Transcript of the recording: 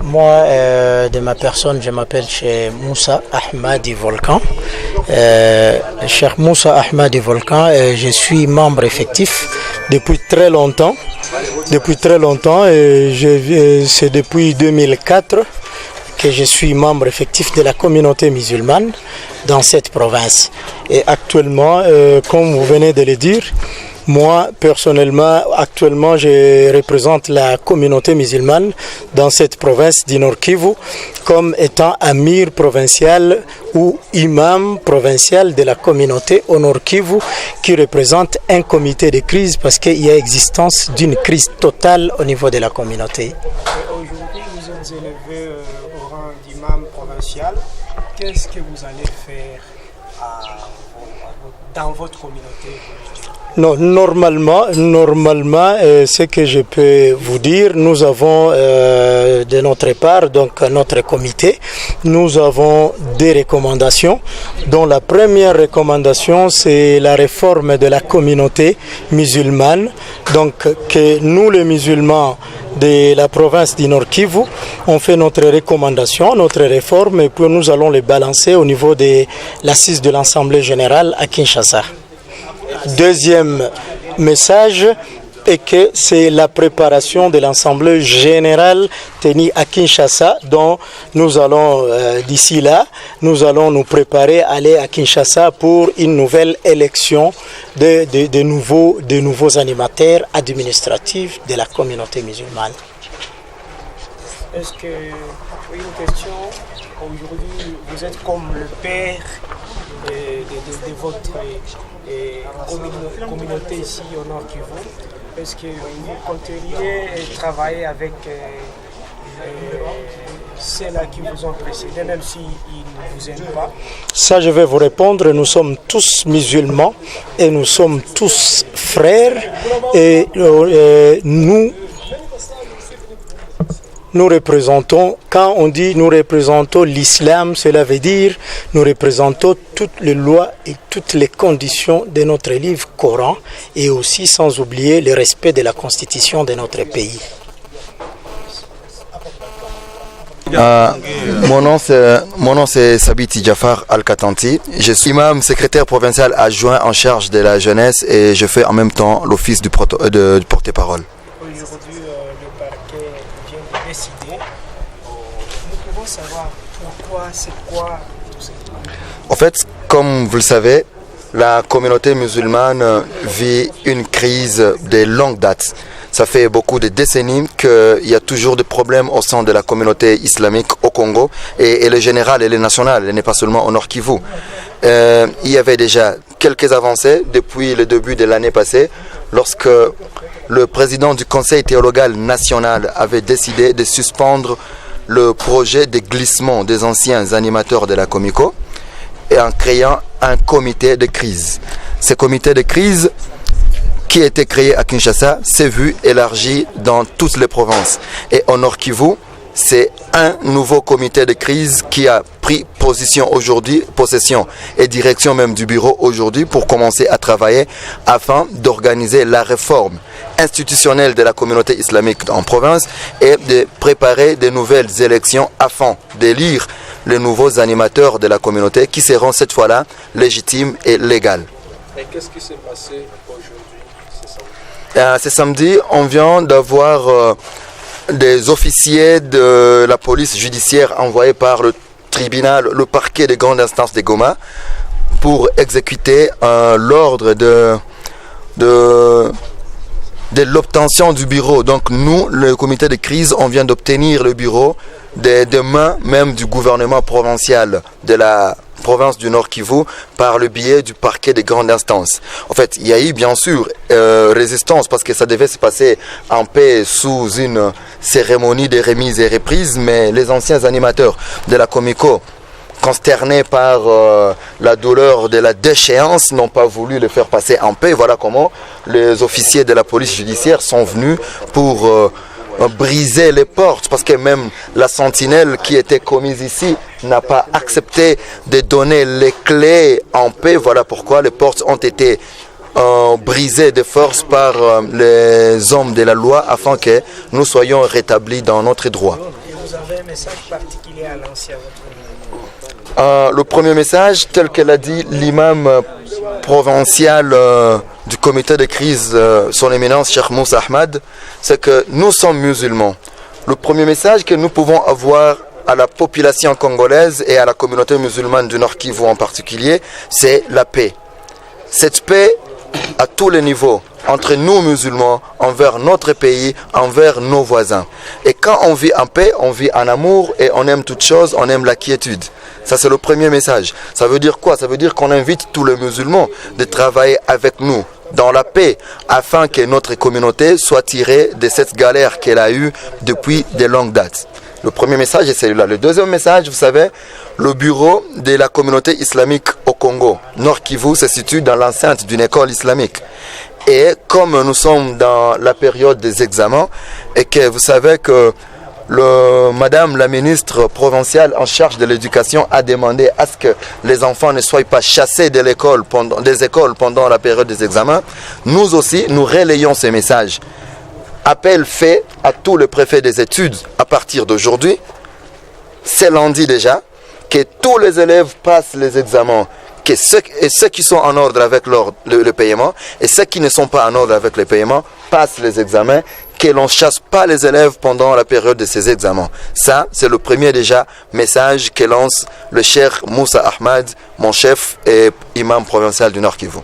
Moi, de ma personne, je m'appelle Cheikh Moussa Ahmadi Volcan. Cheikh Moussa Ahmadi Volcan, je suis membre effectif depuis très longtemps. C'est depuis 2004 que je suis membre effectif de la communauté musulmane dans cette province. Et actuellement, comme vous venez de le dire, moi, personnellement, actuellement, je représente la communauté musulmane dans cette province du Nord Kivu comme étant amir provincial ou imam provincial de la communauté au Nord Kivu qui représente un comité de crise parce qu'il y a existence d'une crise totale au niveau de la communauté. Aujourd'hui, vous êtes élevé au rang d'imam provincial. Qu'est-ce que vous allez faire dans votre communauté? Non, normalement, ce que je peux vous dire, nous avons de notre part, donc notre comité, nous avons des recommandations, dont la première recommandation, c'est la réforme de la communauté musulmane, donc que nous les musulmans de la province du Nord Kivu, on fait notre recommandation, notre réforme, et puis nous allons les balancer au niveau de l'assise de l'Assemblée générale à Kinshasa. Deuxième message est que c'est la préparation de l'Assemblée générale tenue à Kinshasa dont nous allons, d'ici là, nous allons nous préparer à aller à Kinshasa pour une nouvelle élection de nouveaux animateurs administratifs de la communauté musulmane. Est-ce que, une question, aujourd'hui vous êtes comme le père de votre communauté ici au Nord Kivu. Est-ce que vous compteriez travailler avec ceux-là qui vous ont précédé, même s'ils ne vous aiment pas? Ça, je vais vous répondre. Nous sommes tous musulmans et nous sommes tous frères et nous représentons, quand on dit nous représentons l'islam, cela veut dire nous représentons toutes les lois et toutes les conditions de notre livre Coran et aussi sans oublier le respect de la constitution de notre pays. Mon nom c'est Sabiti Jafar Al-Katanti. Je suis imam secrétaire provincial adjoint en charge de la jeunesse et je fais en même temps l'office du porte-parole. Aujourd'hui, le parquet vient de décider. Nous pouvons savoir pourquoi, c'est quoi tout ça? En fait, comme vous le savez, la communauté musulmane vit une crise de longue date. Ça fait beaucoup de décennies qu'il y a toujours des problèmes au sein de la communauté islamique au Congo et elle est générale, elle est nationale, elle n'est pas seulement au Nord Kivu. Il y avait déjà quelques avancées depuis le début de l'année passée lorsque le président du Conseil théologal national avait décidé de suspendre le projet de glissement des anciens animateurs de la Comico et en créant un comité de crise. Ce comité de crise qui a été créé à Kinshasa s'est vu élargi dans toutes les provinces. Et au Nord Kivu, c'est un nouveau comité de crise qui a pris possession et direction même du bureau aujourd'hui pour commencer à travailler afin d'organiser la réforme institutionnelle de la communauté islamique en province et de préparer de nouvelles élections afin d'élire les nouveaux animateurs de la communauté qui seront cette fois-là légitimes et légales. Et qu'est-ce qui s'est passé aujourd'hui? Ce samedi, on vient d'avoir des officiers de la police judiciaire envoyés par le tribunal, le parquet de grande instance de Goma pour exécuter l'ordre de l'obtention du bureau. Donc nous, le comité de crise, on vient d'obtenir le bureau des mains même du gouvernement provincial de la province du Nord Kivu par le biais du parquet de grande instance. En fait, il y a eu bien sûr résistance parce que ça devait se passer en paix sous une cérémonie de remise et reprise, mais les anciens animateurs de la Comico, consternés par la douleur de la déchéance, n'ont pas voulu le faire passer en paix. Voilà comment les officiers de la police judiciaire sont venus pour briser les portes, parce que même la sentinelle qui était commise ici n'a pas accepté de donner les clés en paix. Voilà pourquoi les portes ont été brisées de force par les hommes de la loi afin que nous soyons rétablis dans notre droit. Vous vous avez un message particulier à lancer à votre niveau? Le premier message, tel que l'a dit l'imam provincial du comité de crise, son éminence, Cheikh Moussa Ahmad, c'est que nous sommes musulmans. Le premier message que nous pouvons avoir à la population congolaise et à la communauté musulmane du Nord Kivu en particulier, c'est la paix. Cette paix à tous les niveaux, entre nous musulmans, envers notre pays, envers nos voisins. Et quand on vit en paix, on vit en amour et on aime toutes choses, on aime la quiétude. Ça, c'est le premier message. Ça veut dire quoi? Ça veut dire qu'on invite tous les musulmans de travailler avec nous dans la paix afin que notre communauté soit tirée de cette galère qu'elle a eue depuis de longues dates. Le premier message est celui-là. Le deuxième message, vous savez, le bureau de la communauté islamique au Congo, Nord Kivu, se situe dans l'enceinte d'une école islamique. Et comme nous sommes dans la période des examens, et que vous savez que Madame la ministre provinciale en charge de l'éducation a demandé à ce que les enfants ne soient pas chassés de des écoles pendant la période des examens, nous aussi, nous relayons ces messages. Appel fait à tous les préfets des études à partir d'aujourd'hui, c'est lundi déjà, que tous les élèves passent les examens, que ceux qui sont en ordre avec le paiement et ceux qui ne sont pas en ordre avec le paiement passent les examens, que l'on ne chasse pas les élèves pendant la période de ces examens. Ça, c'est le premier déjà message que lance le Cheikh Moussa Ahmad, mon chef et imam provincial du Nord Kivu.